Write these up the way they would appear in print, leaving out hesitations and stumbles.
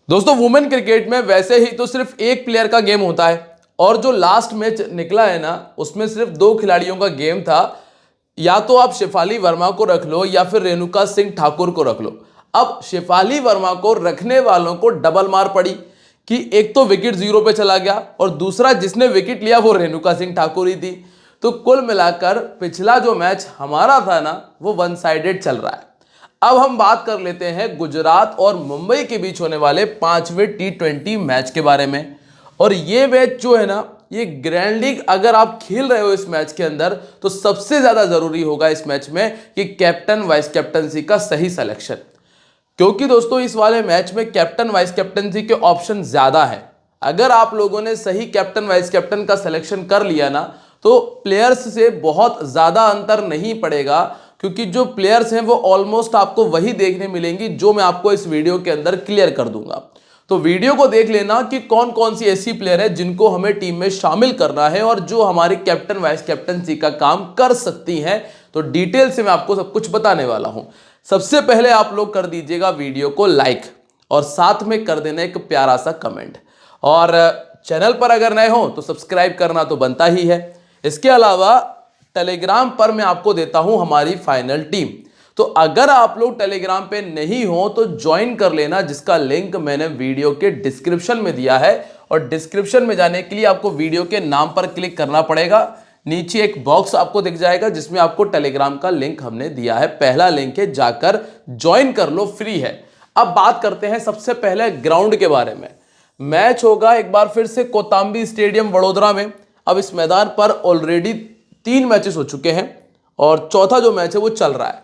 दोस्तों women cricket में वैसे ही तो सिर्फ एक प्लेयर का गेम होता है और जो लास्ट मैच निकला है ना उसमें सिर्फ दो खिलाड़ियों का गेम था। या तो आप शेफाली वर्मा को रख लो या फिर रेणुका सिंह ठाकुर को रख लो। अब शेफाली वर्मा को रखने वालों को डबल मार पड़ी कि एक तो विकेट जीरो पे चला गया और दूसरा जिसने विकेट लिया वो रेणुका सिंह ठाकुर ही थी। तो कुल मिलाकर पिछला जो मैच हमारा था ना वो वन साइडेड चल रहा है। अब हम बात कर लेते हैं गुजरात और मुंबई के बीच होने वाले 5वें T20 मैच के बारे में। और ये मैच जो है ना ये ग्रैंड लीग अगर आप खेल रहे हो इस मैच के अंदर तो सबसे ज्यादा जरूरी होगा इस मैच में कि कैप्टन वाइस कैप्टनसी का सही सिलेक्शन। क्योंकि दोस्तों इस वाले मैच में कैप्टन वाइस कैप्टनसी के ऑप्शन ज्यादा है। अगर आप लोगों ने सही कैप्टन वाइस कैप्टन का सिलेक्शन कर लिया ना तो प्लेयर्स से बहुत ज्यादा अंतर नहीं पड़ेगा, क्योंकि जो प्लेयर्स हैं वो ऑलमोस्ट आपको वही देखने मिलेंगी जो मैं आपको इस वीडियो के अंदर क्लियर कर दूंगा। तो वीडियो को देख लेना कि कौन कौन सी ऐसी प्लेयर है जिनको हमें टीम में शामिल करना है और जो हमारी कैप्टन वाइस कैप्टनसी का काम कर सकती हैं। तो डिटेल से मैं आपको सब कुछ बताने वाला हूं। सबसे पहले आप लोग कर दीजिएगा वीडियो को लाइक और साथ में कर देना एक प्यारा सा कमेंट, और चैनल पर अगर नए हो तो सब्सक्राइब करना तो बनता ही है। इसके अलावा टेलीग्राम पर मैं आपको देता हूं हमारी फाइनल टीम। तो अगर आप लोग टेलीग्राम पे नहीं हो तो ज्वाइन कर लेना, जिसका लिंक मैंने वीडियो के डिस्क्रिप्शन में दिया है। और डिस्क्रिप्शन में जाने के लिए आपको वीडियो के नाम पर क्लिक करना पड़ेगा। नीचे एक बॉक्स आपको दिख जाएगा जिसमें आपको टेलीग्राम का लिंक हमने दिया है। पहला लिंक है, जाकर ज्वाइन कर लो, फ्री है। अब बात करते हैं सबसे पहले ग्राउंड के बारे में। मैच होगा एक बार फिर से कोतांबी स्टेडियम वडोदरा में। अब इस मैदान पर ऑलरेडी 3 मैचेस हो चुके हैं और चौथा जो मैच है वो चल रहा है।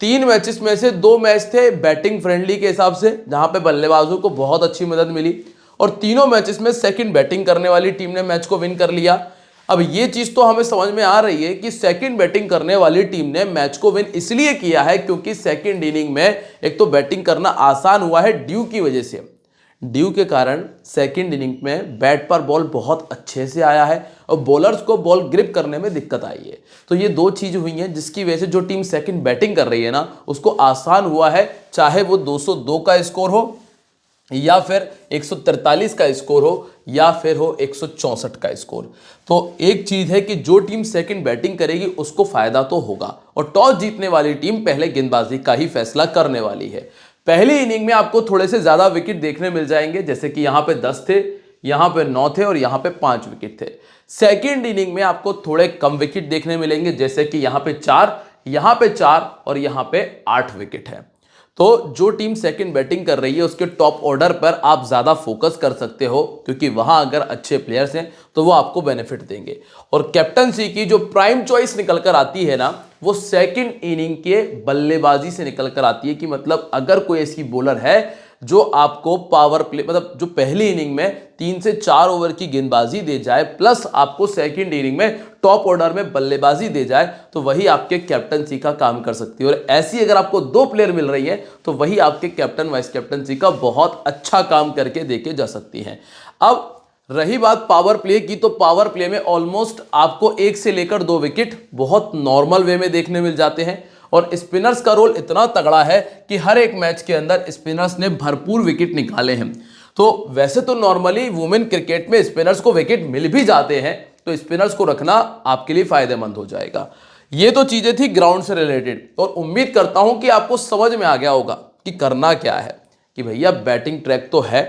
3 मैचेस में से 2 मैच थे बैटिंग फ्रेंडली के हिसाब से, जहां पे बल्लेबाजों को बहुत अच्छी मदद मिली, और तीनों मैचेस में सेकंड बैटिंग करने वाली टीम ने मैच को विन कर लिया। अब ये चीज तो हमें समझ में आ रही है कि सेकंड बैटिंग करने वाली टीम ने मैच को विन इसलिए किया है क्योंकि सेकंड इनिंग में एक तो बैटिंग करना आसान हुआ है ड्यू की वजह से। ड्यू के कारण सेकंड इनिंग में बैट पर बॉल बहुत अच्छे से आया है और बॉलर्स को बॉल ग्रिप करने में दिक्कत आई है। तो ये 2 चीज हुई हैं जिसकी वजह से जो टीम सेकंड बैटिंग कर रही है ना उसको आसान हुआ है, चाहे वो 202 का स्कोर हो या फिर 143 का स्कोर हो या फिर हो 164 का स्कोर। तो एक चीज है कि जो टीम सेकंड बैटिंग करेगी उसको फायदा तो होगा, और टॉस जीतने वाली टीम पहले गेंदबाजी का ही फैसला करने वाली है। पहली इनिंग में आपको थोड़े से ज्यादा विकेट देखने मिल जाएंगे, जैसे कि यहां पे 10 थे, यहां पे 9 थे और यहां पे 5 विकेट थे। सेकंड इनिंग में आपको थोड़े कम विकेट देखने मिलेंगे, जैसे कि यहां पे 4, यहां पे 4 और यहां पे 8 विकेट है। तो जो टीम सेकंड बैटिंग कर रही है उसके टॉप ऑर्डर पर आप ज्यादा फोकस कर सकते हो, क्योंकि वहां अगर अच्छे प्लेयर्स हैं तो वो आपको बेनिफिट देंगे। और कैप्टनसी की जो प्राइम चॉइस निकल कर आती है ना वो सेकंड इनिंग के बल्लेबाजी से निकल कर आती है, कि मतलब अगर कोई ऐसी बॉलर है जो आपको पावर प्ले मतलब जो पहली इनिंग में 3 से 4 ओवर की गेंदबाजी दे जाए प्लस आपको सेकंड इनिंग में टॉप ऑर्डर में बल्लेबाजी दे जाए, तो वही आपके कैप्टनसी का काम कर सकती है। और ऐसी अगर आपको 2 प्लेयर मिल रही है तो वही आपके कैप्टन वाइस कैप्टनसी का बहुत अच्छा काम करके देके जा सकती है। अब रही बात पावर प्ले की, तो पावर प्ले में ऑलमोस्ट आपको 1 से लेकर 2 विकेट बहुत नॉर्मल वे में देखने मिल जाते हैं। और स्पिनर्स का रोल इतना तगड़ा है कि हर एक मैच के अंदर स्पिनर्स ने भरपूर विकेट निकाले हैं। तो वैसे तो नॉर्मली वुमेन क्रिकेट में स्पिनर्स को विकेट मिल भी जाते हैं, तो स्पिनर्स को रखना आपके लिए फायदेमंद हो जाएगा। ये तो चीजें थी ग्राउंड से रिलेटेड, और उम्मीद करता हूं कि आपको समझ में आ गया होगा कि करना क्या है। कि भैया बैटिंग ट्रैक तो है,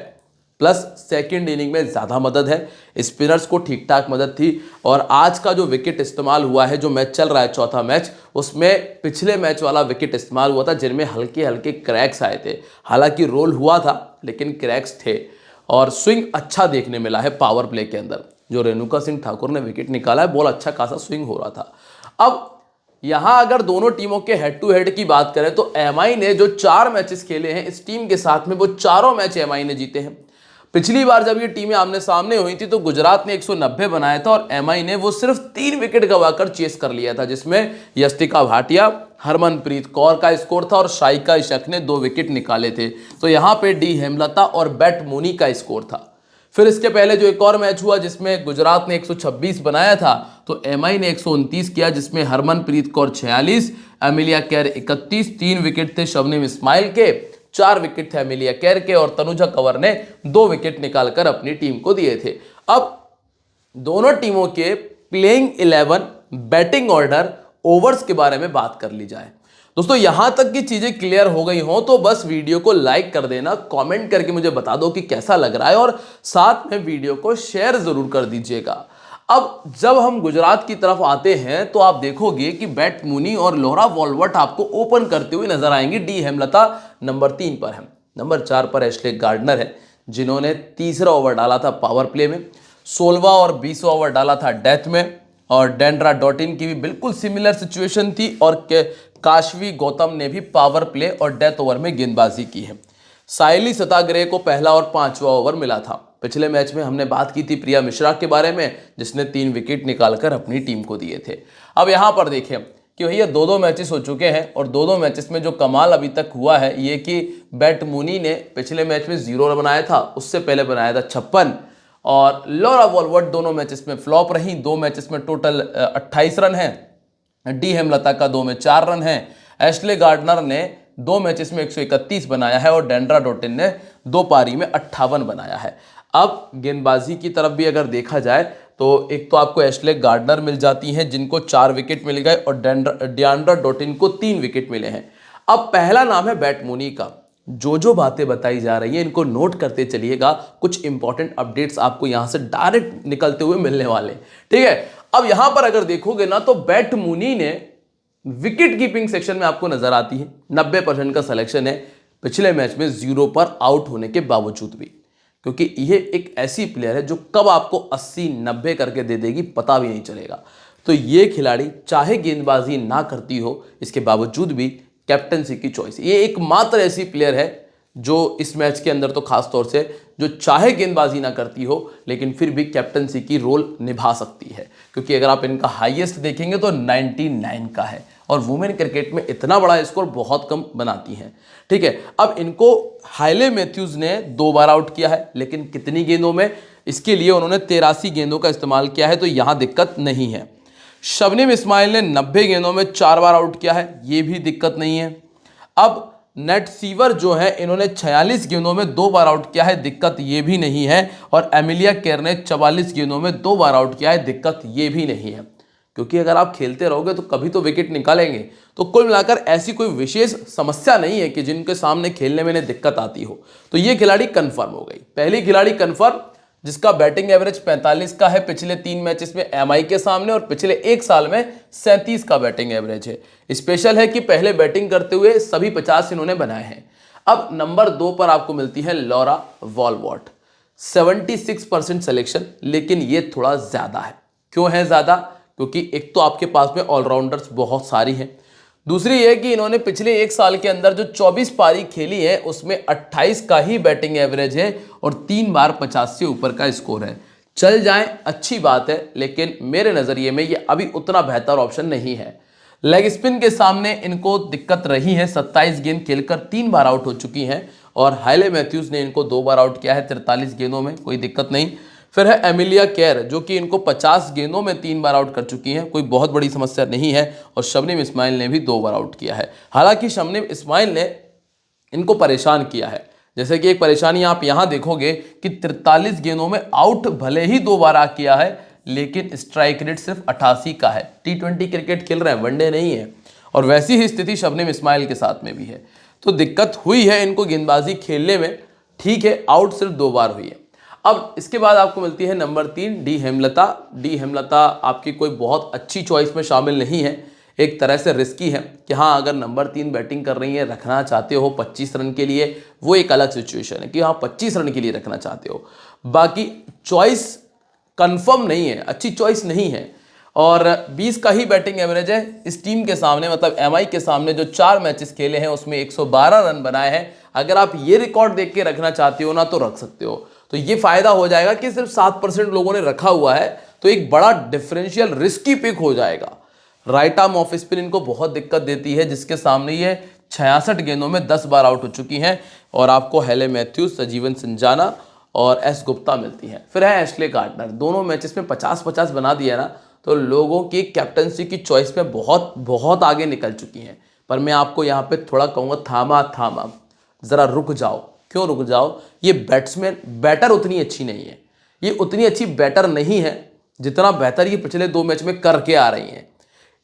प्लस सेकंड इनिंग में ज़्यादा मदद है, स्पिनर्स को ठीक ठाक मदद थी। और आज का जो विकेट इस्तेमाल हुआ है, जो मैच चल रहा है चौथा मैच, उसमें पिछले मैच वाला विकेट इस्तेमाल हुआ था जिनमें हल्के हल्के क्रैक्स आए थे। हालांकि रोल हुआ था लेकिन क्रैक्स थे, और स्विंग अच्छा देखने मिला है पावर प्ले के अंदर। जो रेणुका सिंह ठाकुर ने विकेट निकाला है, बॉल अच्छा खासा स्विंग हो रहा था। अब यहां अगर दोनों टीमों के हेड टू हेड की बात करें तो एमआई ने जो 4 मैचेस खेले हैं इस टीम के साथ में, वो चारों मैच एमआई ने जीते हैं। पिछली बार जब ये टीमें आमने सामने हुई थी तो गुजरात ने 190 बनाया था और एमआई ने वो सिर्फ 3 विकेट गंवाकर चेस कर लिया था, जिसमें यस्तिका भाटिया, हरमनप्रीत कौर का स्कोर था और शाइका इशक ने 2 विकेट निकाले थे। तो यहां पे डी हेमलता और बैट मोनी का स्कोर था। फिर इसके पहले जो एक और मैच हुआ जिसमें गुजरात ने 126 बनाया था, तो एमआई ने 129 किया, जिसमें हरमनप्रीत कौर 46, एमिलिया केर 31, 3 विकेट थे शबनम इस्माइल के, 4 विकेट थे एमिलिया केर के और तनुजा कंवर ने 2 विकेट निकालकर अपनी टीम को दिए थे। अब दोनों टीमों के प्लेइंग 11, बैटिंग ऑर्डर, ओवर्स के बारे में बात कर ली जाए। दोस्तों यहां तक की चीजें क्लियर हो गई हो तो बस वीडियो को लाइक कर देना, कमेंट करके मुझे बता दो कि कैसा लग रहा है और साथ में वीडियो को शेयर जरूर कर दीजिएगा। अब जब हम गुजरात की तरफ आते हैं तो आप देखोगे कि बैट मूनी और लोरा वॉल्वर्ट आपको ओपन करते हुए नजर आएंगे। डी हेमलता नंबर 3 पर है, नंबर 4 पर एशले गार्डनर है जिन्होंने तीसरा ओवर डाला था पावर प्ले में, 16वां और 20वां ओवर डाला था डेथ में, और डेंड्रा डॉटिन की भी बिल्कुल सिमिलर सिचुएशन थी और काशवी गौतम ने भी पावर प्ले और डेथ ओवर में गेंदबाजी की है। साइली सताग्रे को पहला और 5वां ओवर मिला था। पिछले मैच में हमने बात की थी प्रिया मिश्रा के बारे में जिसने 3 विकेट निकालकर अपनी टीम को दिए थे। अब यहां पर देखें कि भैया 2-2 मैचेस हो चुके हैं और 2-2 मैचेस में जो कमाल अभी तक हुआ है ये कि बैट मूनी ने पिछले मैच में 0 रन बनाया था, उससे पहले बनाया था 56, और लोरा वॉल्वर्ट दोनों मैचेस में फ्लॉप रही। 2 मैचेस में टोटल 28 रन है। डी हेमलता का 2 में 4 रन है। एशले गार्डनर ने 2 मैचेस में 131 बनाया है और डेंड्रा डॉटिन ने 2 पारी में 58 बनाया है। अब गेंदबाजी की तरफ भी अगर देखा जाए तो एक तो आपको एशले गार्डनर मिल जाती हैं जिनको 4 विकेट मिल गए और डियांड्रा डॉटिन को 3 विकेट मिले हैं। अब पहला नाम है बैट मूनी का। जो बातें बताई जा रही हैं इनको नोट करते चलिएगा, कुछ इंपॉर्टेंट अपडेट्स आपको यहां से डायरेक्ट निकलते हुए मिलने वाले, ठीक है। अब यहां पर अगर देखोगे ना तो बैट मूनी ने विकेट कीपिंग सेक्शन में आपको नजर आती है 90% का सिलेक्शन है पिछले मैच में 0 पर आउट होने के बावजूद भी, क्योंकि ये एक ऐसी प्लेयर है जो कब आपको 80-90 करके दे देगी पता भी नहीं चलेगा। तो ये खिलाड़ी चाहे गेंदबाजी ना करती हो इसके बावजूद भी कैप्टनसी की चॉइस, ये एकमात्र ऐसी प्लेयर है जो इस मैच के अंदर तो खास तौर से जो चाहे गेंदबाजी ना करती हो लेकिन फिर भी कैप्टनसी की रोल निभा सकती है, क्योंकि अगर आप इनका हाईएस्ट देखेंगे तो 99 का है और वुमेन क्रिकेट में इतना बड़ा स्कोर बहुत कम बनाती हैं, ठीक है। अब इनको हाइले मैथ्यूज ने 2 बार आउट किया है, लेकिन कितनी गेंदों में, इसके लिए उन्होंने 83 गेंदों का इस्तेमाल किया है, तो यहां दिक्कत नहीं है। शबनम इस्माइल ने 90 गेंदों में 4 बार आउट किया है, ये भी दिक्कत नहीं है। अब नेट सीवर जो है इन्होंने 46 गेंदों में 2 बार आउट किया है, दिक्कत ये भी नहीं है। और एमिलिया केर ने 44 गेंदों में 2 बार आउट किया है, दिक्कत ये भी नहीं है, क्योंकि अगर आप खेलते रहोगे तो कभी तो विकेट निकालेंगे। तो कुल मिलाकर ऐसी कोई विशेष समस्या नहीं है कि जिनके सामने खेलने में इन्हें दिक्कत आती हो। तो ये खिलाड़ी कंफर्म हो गई, पहली खिलाड़ी कंफर्म जिसका बैटिंग एवरेज 45 का है पिछले 3 मैचेस में एमआई के सामने, और पिछले 1 साल में 37 का बैटिंग एवरेज है। स्पेशल है कि पहले बैटिंग करते हुए सभी 50 इन्होंने बनाए हैं। अब नंबर 2 पर आपको मिलती है लोरा वॉल्वर्ट, 76% सिलेक्शन, लेकिन ये थोड़ा ज्यादा है। क्यों है ज्यादा? क्योंकि एक तो आपके पास में ऑलराउंडर्स बहुत सारी हैं, दूसरी ये कि इन्होंने पिछले 1 साल के अंदर जो 24 पारी खेली है उसमें 28 का ही बैटिंग एवरेज है और 3 बार 50 से ऊपर का स्कोर है। चल जाए अच्छी बात है, लेकिन मेरे नज़रिए में ये अभी उतना बेहतर ऑप्शन नहीं है। लेग स्पिन के सामने इनको दिक्कत रही है, 27 गेंद खेलकर 3 बार आउट हो चुकी हैं, और हाइले मैथ्यूज ने इनको 2 बार आउट किया है 43 गेंदों में, कोई दिक्कत नहीं। फिर है एमिलिया केर जो कि इनको 50 गेंदों में 3 बार आउट कर चुकी हैं, कोई बहुत बड़ी समस्या नहीं है। और शबनम इस्माइल ने भी 2 बार आउट किया है। हालांकि शबनम इस्माइल ने इनको परेशान किया है, जैसे कि एक परेशानी आप यहां देखोगे कि 43 गेंदों में आउट भले ही 2 बार आ किया है, लेकिन स्ट्राइक रेट सिर्फ 88 का है। T20 क्रिकेट खेल रहे हैं, वनडे नहीं है, और वैसी ही स्थिति शबनम इस्माइल के साथ में भी है। तो दिक्कत हुई है इनको गेंदबाजी खेलने में, ठीक है, आउट सिर्फ 2 बार हुई है। अब इसके बाद आपको मिलती है number 3 D Hemlata. D Hemlata आपकी कोई बहुत अच्छी चॉइस में शामिल नहीं है, एक तरह से रिस्की है कि हाँ अगर नंबर 3 बैटिंग कर रही है, रखना चाहते हो 25 रन के लिए, वो एक अलग सिचुएशन है कि हाँ 25 रन के लिए रखना चाहते हो। बाकी चॉइस कंफर्म नहीं है, अच्छी चॉइस नहीं है, और 20 का ही बैटिंग एवरेज है इस टीम के सामने, मतलब एमआई के सामने जो 4 मैचेस खेले हैं उसमें 112 रन बनाए हैं। अगर आप ये रिकॉर्ड देख के रखना चाहते हो ना तो रख सकते हो। तो ये फायदा हो जाएगा कि सिर्फ 7% लोगों ने रखा हुआ है, तो एक बड़ा डिफरेंशियल रिस्की पिक हो जाएगा। राइट आर्म ऑफ स्पिन इनको बहुत दिक्कत देती है, जिसके सामने ये 66 गेंदों में 10 बार आउट हो चुकी हैं, और आपको हेले मैथ्यूज, सजीवन संजाना और एस गुप्ता मिलती हैं। फिर है एशले गार्डनर, दोनों मैचेस में 50-50 बना दिया ना, तो लोगों की कैप्टनसी की चॉइस में बहुत बहुत आगे निकल चुकी हैं। पर मैं आपको यहाँ पे थोड़ा कहूँगा थामा, ज़रा रुक जाओ। क्यों रुक जाओ? ये बैटर उतनी अच्छी नहीं है, ये उतनी अच्छी बैटर नहीं है जितना बेहतर ये पिछले 2 मैच में करके आ रही हैं।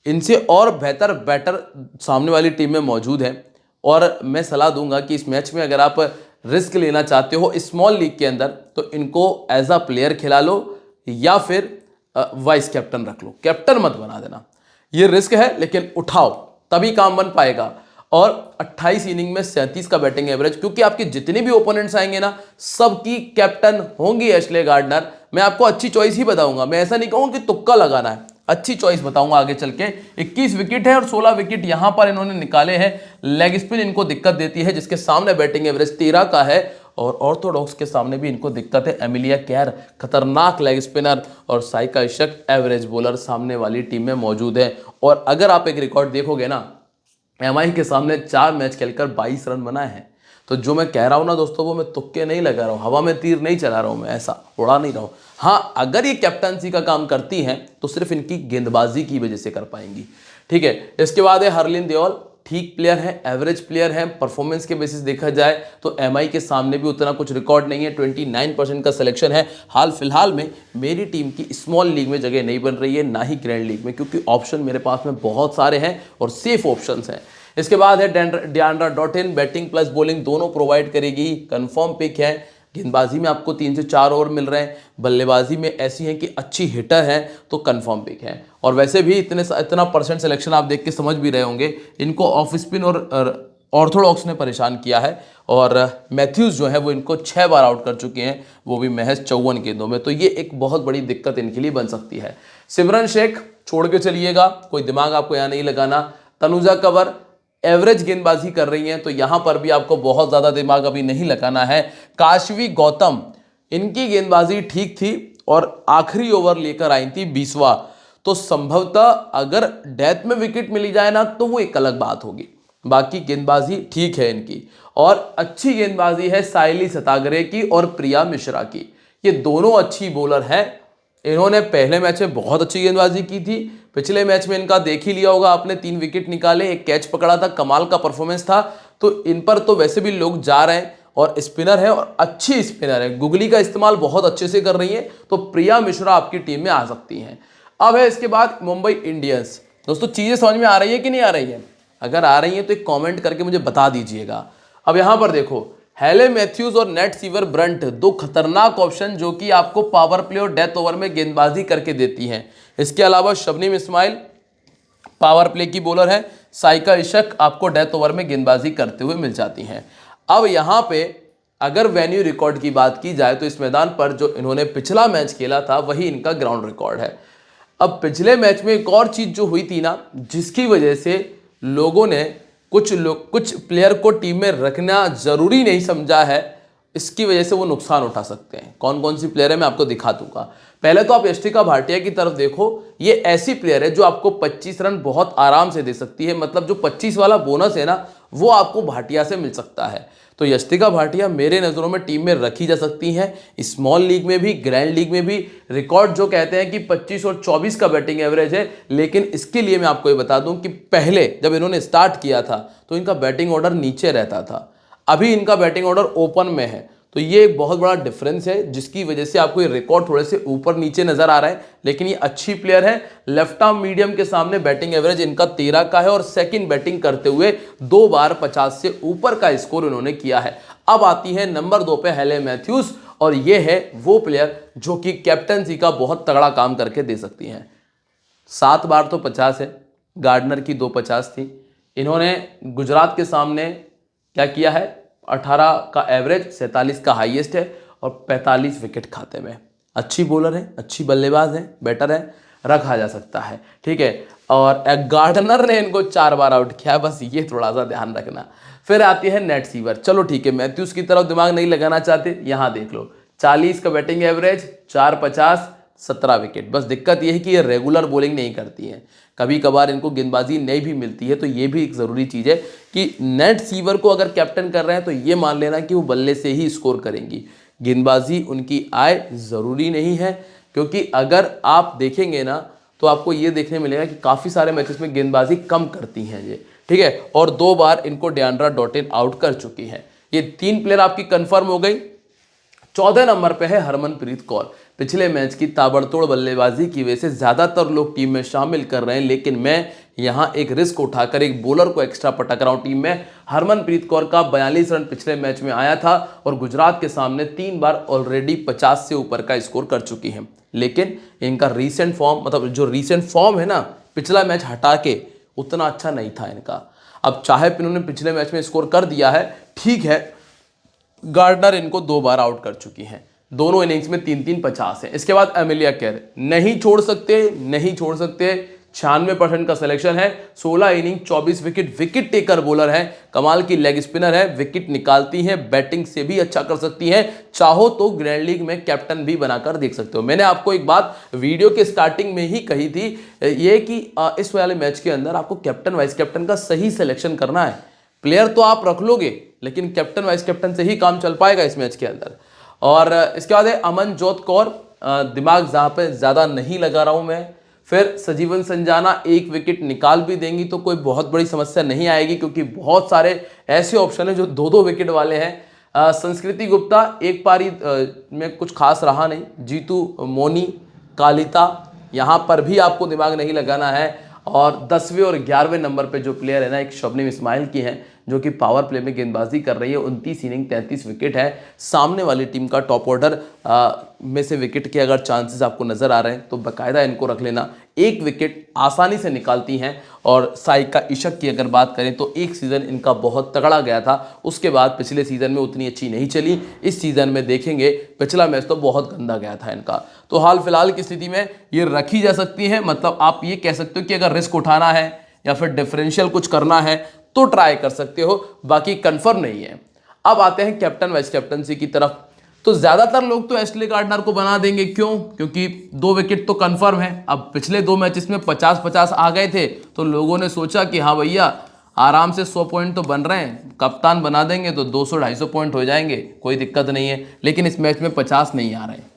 इनसे और बेहतर बैटर सामने वाली टीम में मौजूद है और मैं सलाह दूंगा कि इस मैच में अगर आप रिस्क लेना चाहते हो स्मॉल लीग के अंदर तो इनको एज अ प्लेयर खिला लो या फिर वाइस कैप्टन रख लो, कैप्टन मत बना देना। ये रिस्क है लेकिन उठाओ, तभी काम बन पाएगा। और 28 इनिंग में 37 का बैटिंग एवरेज, क्योंकि आपके जितने भी ओपोनेंट्स आएंगे ना सबकी कैप्टन होंगी एशले गार्डनर। मैं आपको अच्छी चॉइस ही बताऊंगा, मैं ऐसा नहीं कहूंगा कि तुक्का लगाना है, अच्छी चॉइस बताऊंगा आगे चल के। 21 विकेट है और 16 विकेट यहां पर इन्होंने निकाले हैं। लेग स्पिन इनको दिक्कत देती है जिसके सामने बैटिंग एवरेज 13 का है और ऑर्थोडॉक्स के सामने भी इनको दिक्कत है। एमिलिया कैर खतरनाक लेग स्पिनर और साइका इशक एवरेज बॉलर सामने वाली टीम में मौजूद है। और अगर आप एक रिकॉर्ड देखोगे ना, एमआई के सामने 4 मैच खेलकर 22 रन बनाए हैं। तो जो मैं कह रहा हूं ना दोस्तों, वो मैं तुक्के नहीं लगा रहा हूं, हवा में तीर नहीं चला रहा हूं, मैं ऐसा उड़ा नहीं रहा हूं। हाँ, अगर ये कैप्टनसी का काम करती हैं तो सिर्फ इनकी गेंदबाजी की वजह से कर पाएंगी। ठीक है, इसके बाद है हरलीन देओल। ठीक प्लेयर है, एवरेज प्लेयर है। परफॉर्मेंस के बेसिस देखा जाए तो एमआई के सामने भी उतना कुछ रिकॉर्ड नहीं है। 29% का सिलेक्शन है। हाल फिलहाल में मेरी टीम की स्मॉल लीग में जगह नहीं बन रही है, ना ही ग्रैंड लीग में, क्योंकि ऑप्शन मेरे पास में बहुत सारे हैं और सेफ ऑप्शंस हैं। इसके बाद है डियान्ड्रा डॉटिन। बैटिंग प्लस बॉलिंग दोनों प्रोवाइड करेगी, कंफर्म पिक है। गेंदबाजी में आपको 3 से 4 ओवर मिल रहे हैं, बल्लेबाजी में ऐसी हैं कि अच्छी हिटर है तो कंफर्म पिक है। और वैसे भी इतना परसेंट सिलेक्शन आप देख के समझ भी रहे होंगे। इनको ऑफ स्पिन और ऑर्थोडॉक्स ने परेशान किया है और मैथ्यूज़ जो है वो इनको 6 बार आउट कर चुके हैं, वो भी महज 54 गेंदों में। तो ये एक बहुत बड़ी दिक्कत इनके लिए बन सकती है। सिमरन शेख छोड़ के चलिएगा, कोई दिमाग आपको यहाँ नहीं लगाना। तनुजा कंवर एवरेज गेंदबाजी कर रही हैं तो यहां पर भी आपको बहुत ज्यादा दिमाग अभी नहीं लगाना है। काशवी गौतम, इनकी गेंदबाजी ठीक थी और आखिरी ओवर लेकर आई थी 20वां। तो संभवतः अगर डेथ में विकेट मिली जाए ना तो वो एक अलग बात होगी। बाकी गेंदबाजी ठीक है इनकी और अच्छी गेंदबाजी है साइली सतागरे की और प्रिया मिश्रा की। ये दोनों अच्छी बॉलर हैं। इन्होंने पहले मैच में बहुत अच्छी गेंदबाजी की थी। पिछले मैच में इनका देख ही लिया होगा आपने, 3 विकेट निकाले, एक कैच पकड़ा था, कमाल का परफॉर्मेंस था। तो इन पर तो वैसे भी लोग जा रहे हैं और स्पिनर है और अच्छी स्पिनर है, गुगली का इस्तेमाल बहुत अच्छे से कर रही है। तो प्रिया मिश्रा आपकी टीम में आ सकती हैं। अब है इसके बाद मुंबई इंडियंस। दोस्तों चीजें समझ में आ रही है कि नहीं आ रही है? अगर आ रही है तो एक कॉमेंट करके मुझे बता दीजिएगा। अब यहां पर देखो, हेले मैथ्यूज और नेट सीवर ब्रंट, 2 खतरनाक ऑप्शन जो कि आपको पावर प्ले और डेथ ओवर में गेंदबाजी करके देती हैं। इसके अलावा शबनीम इस्माइल पावर प्ले की बॉलर है। साइका इशक आपको डेथ ओवर में गेंदबाजी करते हुए मिल जाती हैं। अब यहां पे अगर वेन्यू रिकॉर्ड की बात की जाए तो इस मैदान पर जो इन्होंने पिछला मैच खेला था वही इनका ग्राउंड रिकॉर्ड है। अब पिछले मैच में एक और चीज जो हुई थी ना, जिसकी वजह से लोगों ने कुछ प्लेयर को टीम में रखना जरूरी नहीं समझा है, इसकी वजह से वो नुकसान उठा सकते हैं। कौन कौन सी प्लेयर है मैं आपको दिखा दूंगा। पहले तो आप यष्टिका भाटिया की तरफ देखो, ये ऐसी प्लेयर है जो आपको 25 रन बहुत आराम से दे सकती है। मतलब जो 25 वाला बोनस है ना वो आपको भाटिया से मिल सकता है। तो यष्टिका भाटिया मेरे नज़रों में टीम में रखी जा सकती हैं, स्मॉल लीग में भी ग्रैंड लीग में भी। रिकॉर्ड जो कहते हैं कि 25 और 24 का बैटिंग एवरेज है, लेकिन इसके लिए मैं आपको ये बता दूं कि पहले जब इन्होंने स्टार्ट किया था तो इनका बैटिंग ऑर्डर नीचे रहता था, अभी इनका बैटिंग ऑर्डर ओपन में है। तो ये एक बहुत बड़ा डिफरेंस है जिसकी वजह से आपको ये रिकॉर्ड थोड़े से ऊपर नीचे नजर आ रहा है, लेकिन ये अच्छी प्लेयर है। लेफ्ट आर्म मीडियम के सामने बैटिंग एवरेज इनका 13 का है और सेकंड बैटिंग करते हुए 2 बार 50 से ऊपर का स्कोर इन्होंने किया है। अब आती है नंबर 2 पे हेले मैथ्यूज, और ये है वो प्लेयर जो कि कैप्टनसी का बहुत तगड़ा काम करके दे सकती हैं। 7 बार तो 50 है, गार्डनर की 2 50 थी। इन्होंने गुजरात के सामने क्या किया है, 18 का एवरेज, 47 का हाईएस्ट है और 45 विकेट खाते में। अच्छी बॉलर है, अच्छी बल्लेबाज है, बैटर है, रखा जा सकता है। ठीक है, और गार्डनर ने इनको 4 बार आउट किया, बस ये थोड़ा सा ध्यान रखना। फिर आती है नेट सीवर। चलो ठीक है, मैथ्यूज की तरफ दिमाग नहीं लगाना चाहते, यहां देख लो 40 का बैटिंग एवरेज, 4 50, 17 विकेट। बस दिक्कत यह है कि ये रेगुलर बॉलिंग नहीं करती हैं, कभी कभार इनको गेंदबाजी नहीं भी मिलती है। तो ये भी एक ज़रूरी चीज़ है कि नेट सीवर को अगर कैप्टन कर रहे हैं तो ये मान लेना कि वो बल्ले से ही स्कोर करेंगी, गेंदबाजी उनकी आए ज़रूरी नहीं है। क्योंकि अगर आप देखेंगे ना तो आपको ये देखने मिलेगा कि काफ़ी सारे मैचेस में गेंदबाजी कम करती हैं ये। ठीक है, और 2 बार इनको डियान्ड्रा डॉटिन आउट कर चुकी हैं। ये 3 प्लेयर आपकी कंफर्म हो गई। 14 नंबर पे है हरमनप्रीत कौर। पिछले मैच की ताबड़तोड़ बल्लेबाजी की वजह से ज्यादातर लोग टीम में शामिल कर रहे हैं, लेकिन मैं यहां एक रिस्क उठाकर एक बॉलर को एक्स्ट्रा पटक रहा हूं टीम में। हरमनप्रीत कौर का 42 रन पिछले मैच में आया था और गुजरात के सामने 3 बार ऑलरेडी 50 से ऊपर का स्कोर कर चुकी है। लेकिन इनका रीसेंट फॉर्म, मतलब जो रीसेंट फॉर्म है ना, पिछला मैच हटा के उतना अच्छा नहीं था इनका। अब चाहे इन्होंने पिछले मैच में स्कोर कर दिया है, ठीक है, गार्डनर इनको 2 बार आउट कर चुकी हैं, दोनों इनिंग्स में 3-3 50 है। इसके बाद एमिलिया केर नहीं छोड़ सकते, 96% का सिलेक्शन है, 16 inning 24 wicket, wicket taker bowler है, कमाल की लेग स्पिनर है, विकेट निकालती है, बैटिंग से भी अच्छा कर सकती है, चाहो तो ग्रैंड लीग में कैप्टन भी बनाकर देख सकते हो। मैंने आपको एक बात वीडियो के स्टार्टिंग में ही कही थी, ये कि इस वाले मैच के अंदर आपको कैप्टन वाइस कैप्टन का सही सिलेक्शन करना है। प्लेयर तो आप रख लोगे, लेकिन कैप्टन वाइस कैप्टन से ही काम चल पाएगा इस मैच के अंदर। और इसके बाद है अमनजोत कौर, दिमाग जहां पे ज्यादा नहीं लगा रहा हूं मैं। फिर सजीवन संजाना 1 विकेट निकाल भी देंगी तो कोई बहुत बड़ी समस्या नहीं आएगी, क्योंकि बहुत सारे ऐसे ऑप्शन है जो 2-2 विकेट वाले हैं। संस्कृति गुप्ता एक पारी में कुछ खास रहा नहीं। जीतू मोनी, कालिता, यहां पर भी आपको दिमाग नहीं लगाना है। और 10वें और 11वें नंबर पे जो प्लेयर है ना, एक शबनम इस्माइल की है, जो कि पावर प्ले में गेंदबाजी कर रही है। 29 इनिंग 33 विकेट है। सामने वाली टीम का टॉप ऑर्डर में से विकेट के अगर चांसेस आपको नजर आ रहे हैं तो बाकायदा इनको रख लेना। 1 विकेट आसानी से निकालती हैं। और साइका इशक की अगर बात करें तो एक सीज़न इनका बहुत तगड़ा गया था, उसके बाद पिछले सीज़न में उतनी अच्छी नहीं चली। इस सीज़न में देखेंगे, पिछला मैच तो बहुत गंदा गया था इनका। तो हाल फिलहाल की स्थिति में ये रखी जा सकती है। मतलब आप ये कह सकते हो कि अगर रिस्क उठाना है या फिर डिफरेंशियल कुछ करना है तो ट्राई कर सकते हो, बाकी कंफर्म नहीं है। अब आते हैं कैप्टन वाइस कैप्टनसी की तरफ। तो ज्यादातर लोग तो एशले गार्डनर को बना देंगे, क्यों? क्योंकि 2 विकेट तो कंफर्म है। अब पिछले 2 मैचेस में 50-50 आ गए थे, तो लोगों ने सोचा कि हाँ भैया आराम से 100 पॉइंट तो बन रहे हैं, कप्तान बना देंगे तो 200-250 पॉइंट हो जाएंगे, कोई दिक्कत नहीं है। लेकिन इस मैच में 50 नहीं आ रहे हैं।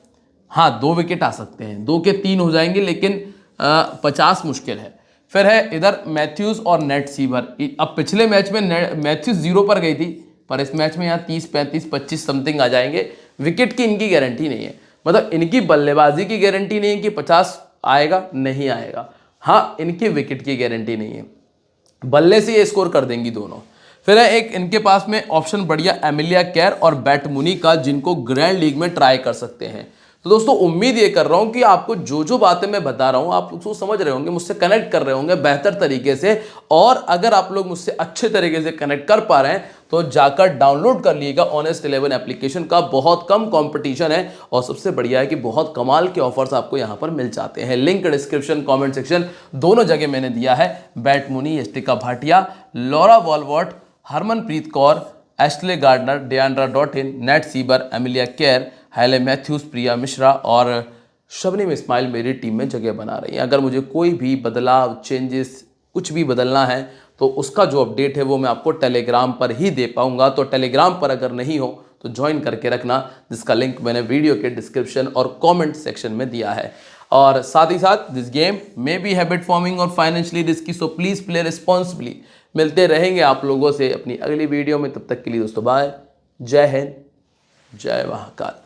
हाँ, 2 विकेट आ सकते हैं, 2 के 3 हो जाएंगे, लेकिन 50 मुश्किल है। फिर है इधर मैथ्यूज और नेट सीवर। अब पिछले मैच में मैथ्यूज 0 पर गई थी, पर इस मैच में यहाँ 30, 35, 25 समथिंग आ जाएंगे। विकेट की इनकी गारंटी नहीं है, मतलब इनकी बल्लेबाजी की गारंटी नहीं है कि 50 आएगा, नहीं आएगा। हाँ, इनकी विकेट की गारंटी नहीं है, बल्ले से ये स्कोर कर देंगी दोनों। फिर है एक इनके पास में ऑप्शन बढ़िया एमिलिया केर और बैट मुनी का, जिनको ग्रैंड लीग में ट्राई कर सकते हैं। तो दोस्तों उम्मीद ये कर रहा हूं कि आपको जो जो बातें मैं बता रहा हूं आप उसको समझ रहे होंगे, मुझसे कनेक्ट कर रहे होंगे बेहतर तरीके से। और अगर आप लोग मुझसे अच्छे तरीके से कनेक्ट कर पा रहे हैं तो जाकर डाउनलोड कर लीजिएगा ऑनेस्ट 11 एप्लीकेशन का। बहुत कम कंपटीशन है और सबसे बढ़िया है कि बहुत कमाल के ऑफर्स आपको यहां पर मिल जाते हैं। लिंक डिस्क्रिप्शन, कमेंट सेक्शन दोनों जगह मैंने दिया है। Beth Mooney, Yastika Bhatia, Laura Wolvaardt, Harmanpreet Kaur, Ashleigh Gardner, Deandra Dottin, Nat Sciver, Amelia Kerr, Hayley Mathews, Priya Mishra और शबनम इस्माइल मेरी टीम में जगह बना रही है। अगर मुझे कोई भी बदलाव, चेंजेस, कुछ भी बदलना है तो उसका जो अपडेट है वो मैं आपको टेलीग्राम पर ही दे पाऊंगा। तो टेलीग्राम पर अगर नहीं हो तो ज्वाइन करके रखना, जिसका लिंक मैंने वीडियो के डिस्क्रिप्शन और कमेंट सेक्शन में दिया है। और साथ ही साथ this game may be habit forming और financially risky, so please play responsibly. मिलते रहेंगे आप लोगों से अपनी अगली वीडियो में, तब तक के लिए दोस्तों बाय, जय हिंद, जय महाकाल।